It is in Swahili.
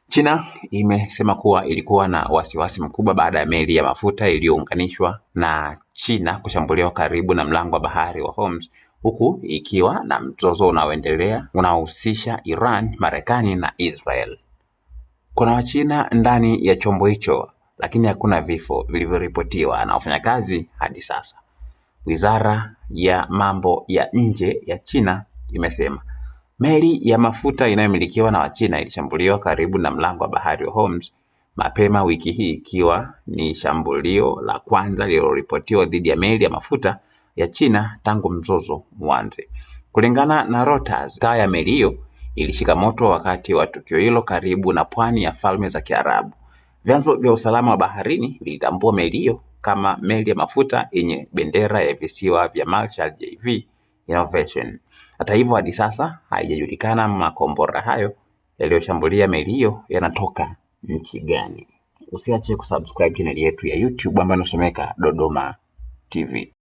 China imesema kuwa ilikuwa na wasiwasi mkubwa baada ya meli ya mafuta iliyounganishwa na China kushambuliwa karibu na mlango wa bahari wa Hormuz, huku ikiwa na mzozo unaoendelea unaohusisha Iran, Marekani na Israel. Kuna Wachina ndani ya chombo hicho, lakini hakuna vifo vilivyoripotiwa na wafanyakazi hadi sasa. Wizara ya mambo ya nje ya China imesema meli ya mafuta inayomilikiwa na Wachina ilishambuliwa karibu na mlango wa bahari wa Hormuz mapema wiki hii, ikiwa ni shambulio la kwanza lililoripotiwa dhidi ya meli ya mafuta ya China tangu mzozo uanze. Kulingana na Reuters, taa ya meli hiyo ilishika moto wakati wa tukio hilo karibu na pwani ya Falme za Kiarabu. Vyanzo vya usalama wa baharini vilitambua meli hiyo kama meli ya mafuta yenye bendera ya visiwa vya Marshall JV Innovation. Hata hivyo, hadi sasa haijajulikana makombora hayo yaliyoshambulia meli hiyo yanatoka nchi gani. Usiache kusubscribe channel yetu ya YouTube ambayo inasomeka Dodoma TV.